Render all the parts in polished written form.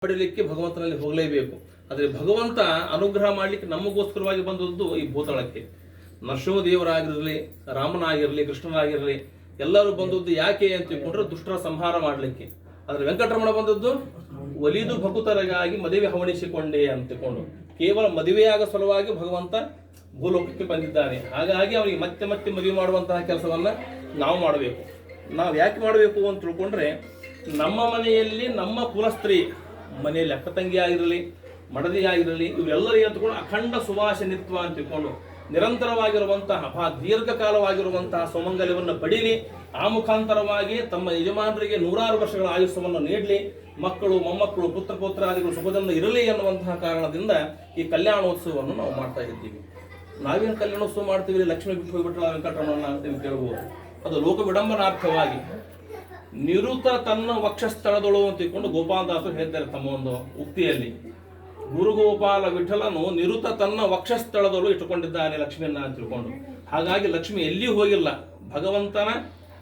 ಪಡೀಲಿಕ್ಕೆ ಭಗವಂತನಲ್ಲಿ ಹೋಗಲೇಬೇಕು. ಆದರೆ ಭಗವಂತ ಅನುಗ್ರಹ ಮಾಡಲಿಕ್ಕೆ ನಮಗೋಸ್ಕರವಾಗಿ ಬಂದದ್ದು ಈ ಭೂತಳಕ್ಕೆ. ನರಸಿಂಹದೇವರಾಗಿರಲಿ, ರಾಮನಾಗಿರಲಿ, ಕೃಷ್ಣನಾಗಿರಲಿ ಎಲ್ಲರೂ ಬಂದದ್ದು ಯಾಕೆ ಅಂತ ತಿಳ್ಕೊಂಡ್ರೆ ದುಷ್ಟರ ಸಂಹಾರ ಮಾಡಲಿಕ್ಕೆ. ಆದರೆ ವೆಂಕಟರಮಣ ಬಂದದ್ದು ಒಲಿದು ಭಕುತರಿಗಾಗಿ ಮದುವೆ ಹವಣಿಸಿಕೊಂಡೆ ಅಂತ ತಿಳ್ಕೊಂಡು ಕೇವಲ ಮದುವೆಯಾಗ ಸಲುವಾಗಿ ಭಗವಂತ ಭೂಲೋಕಕ್ಕೆ ಬಂದಿದ್ದಾನೆ. ಹಾಗಾಗಿ ಅವನಿಗೆ ಮತ್ತೆ ಮತ್ತೆ ಮದುವೆ ಮಾಡುವಂತಹ ಕೆಲಸವನ್ನ ನಾವು ಮಾಡಬೇಕು. ನಾವು ಯಾಕೆ ಮಾಡಬೇಕು ಅಂತ ತಿಳ್ಕೊಂಡ್ರೆ, ನಮ್ಮ ಮನೆಯಲ್ಲಿ ನಮ್ಮ ಕುಲಸ್ತ್ರೀ ಮನೆಯಲ್ಲಿ ಅಕ್ಕ ತಂಗಿ ಆಗಿರಲಿ, ಮಡದಿ ಆಗಿರಲಿ, ಇವರೆಲ್ಲರಿಗೆ ಅಂತಕೊಂಡು ಅಖಂಡ ಸುವಾಸನಿತ್ವ ಅಂತ ತಿಳ್ಕೊಂಡು ನಿರಂತರವಾಗಿರುವಂತಹ ದೀರ್ಘಕಾಲವಾಗಿರುವಂತಹ ಸುಮಂಗಲ್ಯವನ್ನು ಪಡೀಲಿ. ಆ ಮುಖಾಂತರವಾಗಿ ತಮ್ಮ ಯಜಮಾನರಿಗೆ 100 ವರ್ಷಗಳ ಆಯುಷ್ಯವನ್ನು ನೀಡಲಿ. ಮಕ್ಕಳು, ಮೊಮ್ಮಕ್ಕಳು, ಪುತ್ರ ಪುತ್ರಾದಿಗಳು ಸುಖದಿಂದ ಇರಲಿ ಎನ್ನುವಂತಹ ಕಾರಣದಿಂದ ಈ ಕಲ್ಯಾಣೋತ್ಸವವನ್ನು ನಾವು ಮಾಡ್ತಾ ಇದ್ದೀವಿ. ನಾವೇನು ಕಲ್ಯಾಣೋತ್ಸವ ಮಾಡ್ತೀವಿ? ಲಕ್ಷ್ಮೀ ಬಿಟ್ಟು ಹೋಗ್ಬಿಟ್ಟ ವೆಂಕಟರಮಣ ಅಂತ ನೀವು ಕೇಳಬಹುದು. ಅದು ಲೋಕ ವಿಡಂಬನಾರ್ಥವಾಗಿ ನಿರುತ ತನ್ನ ವಕ್ಷಸ್ಥಳದಳು ಅಂತ ತಿಳ್ಕೊಂಡು ಗೋಪಾಲದಾಸರು ಹೇಳ್ತಾರೆ ತಮ್ಮ ಒಂದು ಉಕ್ತಿಯಲ್ಲಿ. ಗುರುಗೋಪಾಲ ವಿಠಲನು ನಿರುತ ತನ್ನ ವಕ್ಷಸ್ಥಳದಳು ಇಟ್ಟುಕೊಂಡಿದ್ದಾನೆ ಲಕ್ಷ್ಮಿಯನ್ನ ಅಂತ ತಿಳ್ಕೊಂಡು. ಹಾಗಾಗಿ ಲಕ್ಷ್ಮಿ ಎಲ್ಲಿಯೂ ಹೋಗಿಲ್ಲ, ಭಗವಂತನ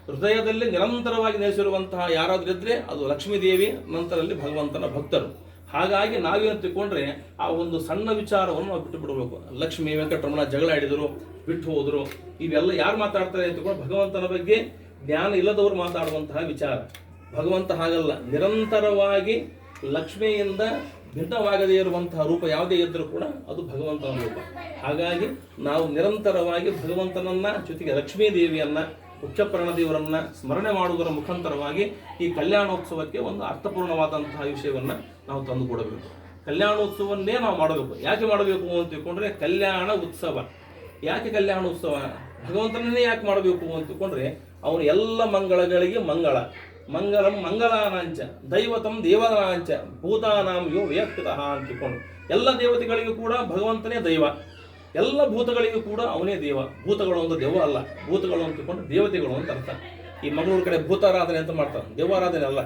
ಹೃದಯದಲ್ಲಿ ನಿರಂತರವಾಗಿ ನೆಲೆಸಿರುವಂತಹ ಯಾರಾದ್ರೂ ಇದ್ರೆ ಅದು ಲಕ್ಷ್ಮೀ ದೇವಿ, ನಂತರಲ್ಲಿ ಭಗವಂತನ ಭಕ್ತರು. ಹಾಗಾಗಿ ನಾವೇನು ತಿಳ್ಕೊಂಡ್ರೆ ಆ ಒಂದು ಸಣ್ಣ ವಿಚಾರವನ್ನು ನಾವು ಬಿಟ್ಟು ಬಿಡಬೇಕು. ಲಕ್ಷ್ಮಿ ವೆಂಕಟರಮಣ ಜಗಳ ಆಡಿದರು, ಬಿಟ್ಟು ಹೋದರು, ಇವೆಲ್ಲ ಯಾರು ಮಾತಾಡ್ತಾರೆ ಅಂತ ತಿಳ್ಕೊಂಡು ಭಗವಂತನ ಬಗ್ಗೆ ಜ್ಞಾನ ಇಲ್ಲದವರು ಮಾತಾಡುವಂತಹ ವಿಚಾರ. ಭಗವಂತ ಹಾಗಲ್ಲ, ನಿರಂತರವಾಗಿ ಲಕ್ಷ್ಮಿಯಿಂದ ಭಿನ್ನವಾಗದೇ ಇರುವಂತಹ ರೂಪ ಯಾವುದೇ ಇದ್ದರೂ ಕೂಡ ಅದು ಭಗವಂತನ ರೂಪ. ಹಾಗಾಗಿ ನಾವು ನಿರಂತರವಾಗಿ ಭಗವಂತನನ್ನ ಜೊತೆಗೆ ಲಕ್ಷ್ಮೀ ದೇವಿಯನ್ನ, ಮುಖ್ಯಪ್ರಾಣ ದೇವರನ್ನ ಸ್ಮರಣೆ ಮಾಡುವುದರ ಮುಖಾಂತರವಾಗಿ ಈ ಕಲ್ಯಾಣೋತ್ಸವಕ್ಕೆ ಒಂದು ಅರ್ಥಪೂರ್ಣವಾದಂತಹ ವಿಷಯವನ್ನ ನಾವು ತಂದುಕೊಡಬೇಕು. ಕಲ್ಯಾಣೋತ್ಸವನ್ನೇ ನಾವು ಮಾಡಬೇಕು. ಯಾಕೆ ಮಾಡಬೇಕು ಅಂತ ತಿಳ್ಕೊಂಡ್ರೆ, ಕಲ್ಯಾಣ ಉತ್ಸವ. ಯಾಕೆ ಕಲ್ಯಾಣ ಉತ್ಸವ? ಭಗವಂತನನ್ನೇ ಯಾಕೆ ಮಾಡಬೇಕು ಅಂತ ತಿಳ್ಕೊಂಡ್ರೆ, ಅವನು ಎಲ್ಲ ಮಂಗಳಗಳಿಗೆ ಮಂಗಳ. ಮಂಗಲಂ ಮಂಗಲಾನಾಂಚ ದೈವತಂ ದೇವನಾಂಚ ಭೂತಾನಾಂ ಯೋ ವ್ಯಕ್ತಃ ಅಂತ ತಿಳ್ಕೊಂಡು ಎಲ್ಲ ದೇವತೆಗಳಿಗೂ ಕೂಡ ಭಗವಂತನೇ ದೈವ, ಎಲ್ಲ ಭೂತಗಳಿಗೂ ಕೂಡ ಅವನೇ ದೇವ. ಭೂತಗಳು ಒಂದು ದೆವ್ವ ಅಲ್ಲ, ಭೂತಗಳು ಅಂತ ತಿಳ್ಕೊಂಡು ದೇವತೆಗಳು ಅಂತ ಅರ್ಥ. ಈ ಮಂಗಳೂರು ಕಡೆ ಭೂತಾರಾಧನೆ ಅಂತ ಮಾಡ್ತಾರೆ, ದೆವ್ವಾರಾಧನೆ ಅಲ್ಲ.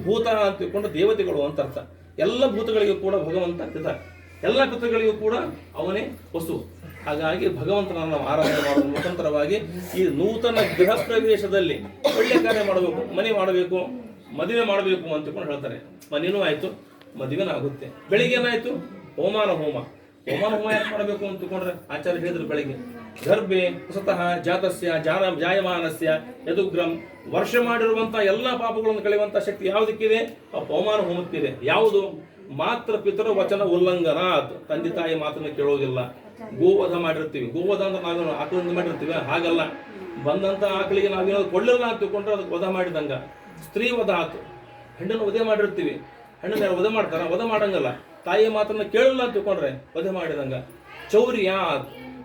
ಭೂತ ಅಂತ ತಿಳ್ಕೊಂಡು ದೇವತೆಗಳು ಅಂತ ಅರ್ಥ. ಎಲ್ಲ ಭೂತಗಳಿಗೂ ಕೂಡ ಭಗವಂತ ಪಿತ, ಎಲ್ಲ ಪಿತೃಗಳಿಗೂ ಕೂಡ ಅವನೇ ವಸು. ಹಾಗಾಗಿ ಭಗವಂತನನ್ನು ನಾವು ಆರಾಧನೆ ಮಾಡುವ ಮುಖಾಂತರವಾಗಿ ಈ ನೂತನ ಗೃಹ ಪ್ರವೇಶದಲ್ಲಿ ಒಳ್ಳೆ ಕಾರ್ಯ ಮಾಡಬೇಕು, ಮನೆ ಮಾಡಬೇಕು, ಮದುವೆ ಮಾಡಬೇಕು ಅಂತ ತಿಳ್ಕೊಂಡು ಹೇಳ್ತಾರೆ. ಮನೆಯೂ ಆಯ್ತು, ಮದುವೆನೂ ಆಗುತ್ತೆ. ಬೆಳಿಗ್ಗೆ ಏನಾಯ್ತು? ಹೋಮಾನ ಹೋಮ. ಹೋಮಾನ ಹೋಮ ಯಾಕೆ ಮಾಡಬೇಕು ಅಂತ ತಿಳ್ಕೊಂಡ್ರೆ, ಆಚಾರ್ಯ ಹೇಳಿದ್ರು ಬೆಳಿಗ್ಗೆ ಗರ್ಭೆ ಸ್ವತಃ ಜಾತಸ್ಯ ಜಾಯಮಾನಸ್ಯ ಯದುಗ್ರಂ. ವರ್ಷ ಮಾಡಿರುವಂತಹ ಎಲ್ಲಾ ಪಾಪಗಳನ್ನು ಕಳೆಯುವಂತಹ ಶಕ್ತಿ ಯಾವುದಕ್ಕಿದೆ? ಆ ಹೋಮಾನ ಹೋಮಕ್ಕಿದೆ. ಯಾವುದು? ಮಾತ್ರ ಪಿತರ ವಚನ ಉಲ್ಲಂಘನ. ತಂದೆ ತಾಯಿ ಮಾತನ್ನು ಕೇಳೋದಿಲ್ಲ. ಗೋವಧ ಮಾಡಿರ್ತೀವಿ, ಗೋವಧ ಅಂದ್ರೆ ನಾವೇನು ಆಕಳಿಂದ ಮಾಡಿರ್ತೀವಿ, ಹಾಗಲ್ಲ. ಬಂದಂತ ಆಕಳಿಗೆ ನಾವೇನಾದ್ರು ಕೊಳ್ಳಿಲ್ಲ ಅಂತ ತಿಳ್ಕೊಂಡ್ರೆ ಅದಕ್ಕೆ ವಧ ಮಾಡಿದಂಗ. ಸ್ತ್ರೀ ವಧ ಆತು. ಹೆಣ್ಣನ್ನು ವಧೆ ಮಾಡಿರ್ತೀವಿ, ಹೆಣ್ಣನ್ನು ಯಾರು ವಧೆ ಮಾಡ್ತಾರ? ವಧ ಮಾಡಂಗಲ್ಲ. ತಾಯಿಯ ಮಾತನ್ನ ಕೇಳಲ್ಲ ಅಂತ ತಿಳ್ಕೊಂಡ್ರೆ ವಧೆ ಮಾಡಿದಂಗ. ಚೌರ್ಯ,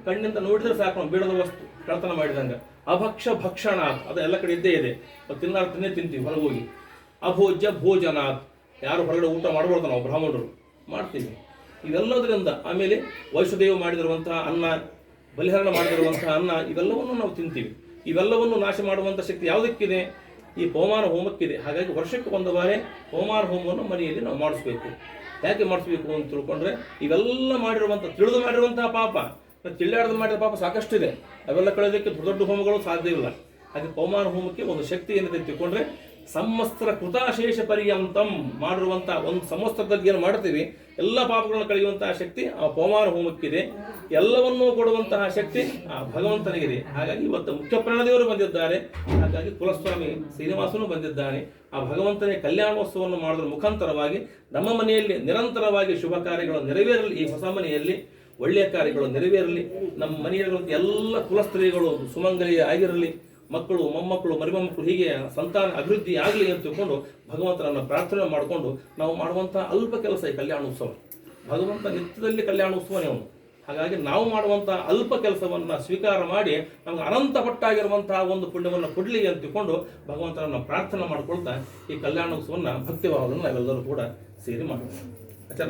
ಕಣ್ಣಿಂದ ನೋಡಿದ್ರೆ ಸಾಕು ಬೀಳದ ವಸ್ತು ಕಳ್ತನ ಮಾಡಿದಂಗ. ಅಭಕ್ಷ ಭಕ್ಷಣ, ಅದು ಎಲ್ಲ ಕಡೆ ಇದ್ದೇ ಇದೆ. ತಿನ್ನೇ ತಿಂತೀವಿ ಹೊರಗೋಗಿ. ಅಭೋಜ್ಯ ಭೋಜನ, ಯಾರು ಹೊರಗಡೆ ಊಟ ಮಾಡಬಾರ್ದು, ನಾವು ಬ್ರಾಹ್ಮಣರು ಮಾಡ್ತೀವಿ. ಇವೆಲ್ಲದರಿಂದ ಆಮೇಲೆ ವೈಷ್ಣದೇವ ಮಾಡಿದಿರುವಂತಹ ಅನ್ನ, ಬಲಿಹರಣ ಮಾಡಿದಿರುವಂತಹ ಅನ್ನ, ಇವೆಲ್ಲವನ್ನು ನಾವು ತಿಂತೀವಿ. ಇವೆಲ್ಲವನ್ನು ನಾಶ ಮಾಡುವಂಥ ಶಕ್ತಿ ಯಾವುದಕ್ಕಿದೆ? ಈ ಹೋಮಾನ ಹೋಮಕ್ಕಿದೆ. ಹಾಗಾಗಿ ವರ್ಷಕ್ಕೆ ಒಂದು ಬಾರಿ ಹೋಮಾನ ಹೋಮವನ್ನು ಮನೆಯಲ್ಲಿ ನಾವು ಮಾಡಿಸ್ಬೇಕು. ಯಾಕೆ ಮಾಡಿಸ್ಬೇಕು ಅಂತ ತಿಳ್ಕೊಂಡ್ರೆ, ಇವೆಲ್ಲ ಮಾಡಿರುವಂಥ ತಿಳಿದು ಮಾಡಿರುವಂತಹ ಪಾಪ, ತಿಳಿಯಾಡದು ಮಾಡಿದ ಪಾಪ ಸಾಕಷ್ಟು ಇದೆ. ಅವೆಲ್ಲ ಕಳೆಯೋದಕ್ಕೆ ದೊಡ್ಡ ದೊಡ್ಡ ಹೋಮಗಳು ಸಾಧ್ಯವಿಲ್ಲ. ಹಾಗೆ ಹೋಮಾನ ಹೋಮಕ್ಕೆ ಒಂದು ಶಕ್ತಿ ಏನಿದೆ ತಿಳ್ಕೊಂಡ್ರೆ, ಸಂವತ್ಸರ ಕೃತಾಶೇಷ ಪರ್ಯಂತಂ ಮಾಡಿರುವಂತಹ ಒಂದು ಸಂವತ್ಸರದಲ್ಲಿ ಏನು ಮಾಡ್ತೀವಿ ಎಲ್ಲ ಪಾಪಗಳನ್ನು ಕಳೆಯುವಂತಹ ಶಕ್ತಿ ಆ ಹೋಮಾನ ಹೋಮಕ್ಕಿದೆ. ಎಲ್ಲವನ್ನೂ ಕೊಡುವಂತಹ ಶಕ್ತಿ ಆ ಭಗವಂತನಿಗಿದೆ. ಹಾಗಾಗಿ ಇವತ್ತು ಮುಖ್ಯಪ್ರಾಣದೇವರು ಬಂದಿದ್ದಾರೆ. ಹಾಗಾಗಿ ಕುಲಸ್ವಾಮಿ ಶ್ರೀನಿವಾಸನು ಬಂದಿದ್ದಾನೆ. ಆ ಭಗವಂತನೇ ಕಲ್ಯಾಣೋತ್ಸವವನ್ನು ಮಾಡೋದ್ರ ಮುಖಾಂತರವಾಗಿ ನಮ್ಮ ಮನೆಯಲ್ಲಿ ನಿರಂತರವಾಗಿ ಶುಭ ಕಾರ್ಯಗಳು ನೆರವೇರಲಿ. ಈ ಹೊಸ ಮನೆಯಲ್ಲಿ ಒಳ್ಳೆಯ ಕಾರ್ಯಗಳು ನೆರವೇರಲಿ. ನಮ್ಮ ಮನೆಯಲ್ಲಿ ಎಲ್ಲ ಕುಲಸ್ತ್ರೀಗಳು ಸುಮಂಗಲಿ ಆಗಿರಲಿ. ಮಕ್ಕಳು, ಮೊಮ್ಮಕ್ಕಳು, ಮರಿಮೊಮ್ಮಕ್ಕಳು, ಹೀಗೆ ಸಂತಾನ ಅಭಿವೃದ್ಧಿ ಆಗಲಿ ಅಂತ ತಿಳ್ಕೊಂಡು ಭಗವಂತನನ್ನು ಪ್ರಾರ್ಥನೆ ಮಾಡಿಕೊಂಡು ನಾವು ಮಾಡುವಂತಹ ಅಲ್ಪ ಕೆಲಸ ಈ ಕಲ್ಯಾಣೋತ್ಸವ. ಭಗವಂತ ನಿತ್ಯದಲ್ಲಿ ಕಲ್ಯಾಣೋತ್ಸವನೇ ಅವನು. ಹಾಗಾಗಿ ನಾವು ಮಾಡುವಂತಹ ಅಲ್ಪ ಕೆಲಸವನ್ನು ಸ್ವೀಕಾರ ಮಾಡಿ ನಮ್ಗೆ ಅನಂತ ಪಟ್ಟಾಗಿರುವಂತಹ ಒಂದು ಪುಣ್ಯವನ್ನು ಕೊಡಲಿ ಅಂತ ತಿಳ್ಕೊಂಡು ಭಗವಂತನನ್ನು ಪ್ರಾರ್ಥನೆ ಮಾಡಿಕೊಳ್ತಾ ಈ ಕಲ್ಯಾಣೋತ್ಸವವನ್ನು ಭಕ್ತಿಭಾವವನ್ನು ನಾವೆಲ್ಲರೂ ಕೂಡ ಸೇರಿ ಮಾಡೋಣ. ಆಚರ.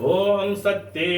ಓಂ ಸತ್ಯೇ